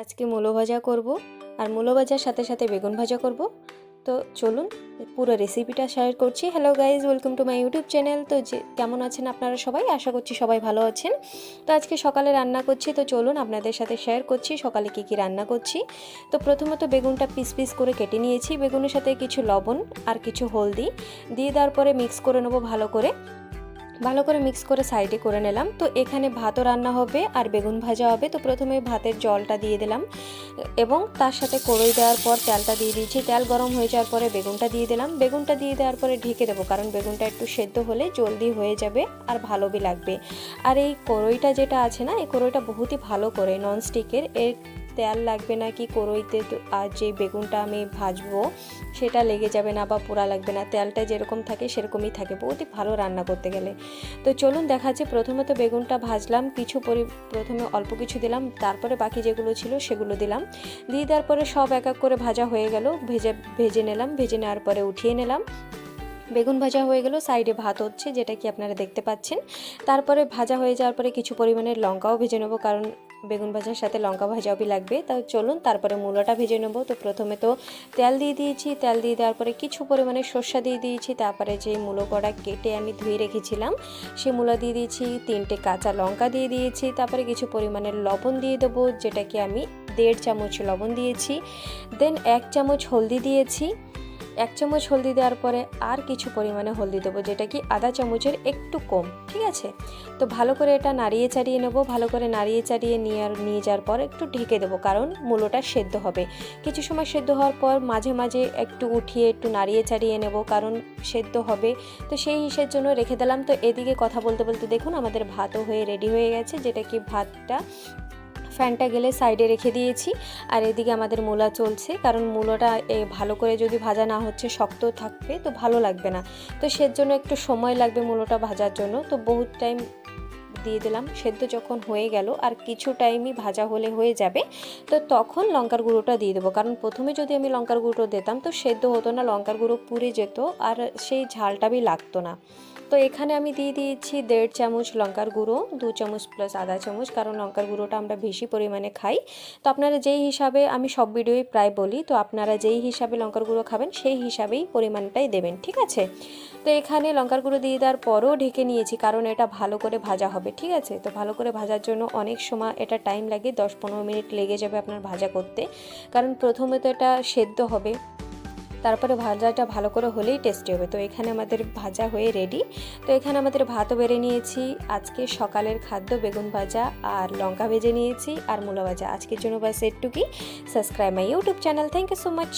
আজকে মূলো ভাজা করব আর মূলো ভাজার সাথে সাথে বেগুন ভাজা করব। তো চলুন পুরো রেসিপিটা শেয়ার করছি। Hello guys, welcome to my YouTube channel. তো কেমন আছেন আপনারা সবাই? আশা করছি সবাই ভালো আছেন। তো আজকে সকালে রান্না করছি, তো চলুন আপনাদের সাথে শেয়ার করছি সকালে কি কি রান্না করছি। তো প্রথমত বেগুনটা পিস পিস করে কেটে নিয়েছি। বেগুনের সাথে কিছু লবণ আর কিছু হলদি দিয়ে দেওয়ার পরে মিক্স করে নেবো ভালো করে মিক্স করে সাইডে করে নিলাম। তো এখানে ভাতও রান্না হবে আর বেগুন ভাজা হবে। তো প্রথমে ভাতের জলটা দিয়ে দিলাম এবং তার সাথে কড়াই দেওয়ার পর তেলটা দিয়ে দিয়েছি। তেল গরম হয়ে যাওয়ার পরে বেগুনটা দিয়ে দিলাম। বেগুনটা দিয়ে দেওয়ার পরে ঢেকে দেবো, কারণ বেগুনটা একটু সেদ্ধ হলে জলদি হয়ে যাবে আর ভালো বি লাগবে। আর এই কড়াইটা যেটা আছে না, এই কড়াইটা বহুতই ভালো করে ননস্টিকের, এর তেল লাগবে না কি কড়াইতে। আর যে বেগুনটা আমি ভাজবো সেটা লেগে যাবে না বা পোড়া লাগবে না, তেলটা যেরকম থাকে সেরকমই থাকে, বহুতই ভালো রান্না করতে গেলে। তো চলুন দেখাচ্ছি। প্রথমে তো বেগুনটা ভাজলাম, প্রথমে অল্প কিছু দিলাম, তারপরে বাকি যেগুলো ছিল সেগুলো দিলাম। দিয়ে দেওয়ার পরে সব এক এক করে ভাজা হয়ে গেল। ভেজে নিলাম। ভেজে নেওয়ার পরে উঠিয়ে নিলাম। বেগুন ভাজা হয়ে গেল, সাইডে ভাত হচ্ছে যেটা কি আপনারা দেখতে পাচ্ছেন। তারপরে ভাজা হয়ে যাওয়ার পরে কিছু পরিমাণের লঙ্কাও ভেজে নেবো, কারণ বেগুন ভাজার সাথে লঙ্কা ভাজাও লাগবে। তাও চলুন তারপরে মূলোটা ভেজে নেবো। তো প্রথমে তো তেল দিয়ে দিয়েছি, তেল দিয়ে দেওয়ার পরে কিছু পরিমাণে সর্ষা দিয়ে দিয়েছি। তারপরে যে মূলো কড়া কেটে আমি ধুয়ে রেখেছিলাম সে মূলো দিয়ে দিয়েছি, 3টে কাঁচা লঙ্কা দিয়ে দিয়েছি। তারপরে কিছু পরিমাণের লবণ দিয়ে দেবো, যেটা কি আমি 1.5 চামচ লবণ দিয়েছি। দেন 1 চামচ হলদি দিয়েছি। 1 চামচ হলদি দেওয়ার পরে আর কিছু পরিমাণে হলদি দেবো, যেটা কি আধা চামচের একটু কম, ঠিক আছে। তো ভালো করে এটা নাড়িয়ে চাড়িয়ে নেবো। ভালো করে নাড়িয়ে চাড়িয়ে নিয়ে যাওয়ার পর একটু ঢেকে দেবো, কারণ মূলোটা সেদ্ধ হবে। কিছু সময় সেদ্ধ হওয়ার পর মাঝে মাঝে একটু উঠিয়ে একটু নাড়িয়ে চাড়িয়ে নেবো, কারণ সেদ্ধ হবে। তো সেই হিসের জন্য রেখে দিলাম। তো এদিকে কথা বলতে বলতে দেখুন আমাদের ভাতও হয়ে রেডি হয়ে গেছে, যেটা কি ভাতটা ফ্যানটা গেলে সাইডে রেখে দিয়েছি। আর এদিকে আমাদের মূলা চলছে, কারণ মূলোটা ভালো করে যদি ভাজা না হচ্ছে শক্ত থাকবে তো ভালো লাগবে না। তো সেজন্য একটু সময় লাগবে মূলোটা ভাজার জন্য। তো বহুত টাইম দিয়ে দিলাম। সেদ্ধ যখন হয়ে গেল আর কিছু টাইমই ভাজা হলে হয়ে যাবে, তো তখন লঙ্কার গুঁড়োটা দিয়ে দেবো। কারণ প্রথমে যদি আমি লঙ্কার গুঁড়ো দিতাম তো সেদ্ধ হতো না, লঙ্কার গুঁড়ো পুড়ে যেত আর সেই ঝালটা বি লাগতো না। তো এখানে আমি দিয়ে দিয়েছি 1.5 চামচ লঙ্কার গুঁড়ো, 2 চামচ প্লাস আধা চামচ, কারণ লঙ্কার গুঁড়োটা আমরা বেশি পরিমাণে খাই। তো আপনারা যেই হিসাবে, আমি সব ভিডিওই প্রায় বলি, তো আপনারা যেই হিসাবে লঙ্কার গুঁড়ো খাবেন সেই হিসাবেই পরিমাণটাই দেবেন, ঠিক আছে। তো এখানে লঙ্কার গুঁড়ো দিয়ে দেওয়ার পরও ঢেকে নিয়েছি, কারণ এটা ভালো করে ভাজা হবে, ঠিক আছে। তো ভালো করে ভাজার জন্য অনেক সময় এটা টাইম লাগে, 10-15 মিনিট লেগে যাবে আপনার ভাজা করতে, কারণ প্রথমে তো এটা সেদ্ধ হবে, তারপরে ভাজাটা ভালো করে হলেই টেস্টি হবে। তো এখানে আমাদের ভাজা হয়ে রেডি। তো এখানে আমাদের ভাতও বেড়ে নিয়েছি। আজকে সকালের খাদ্য বেগুন ভাজা আর লঙ্কা ভেজে নিয়েছি আর মূলা ভাজা। আজকের জন্য বাস এটুকুই। Subscribe my YouTube channel. Thank you so much.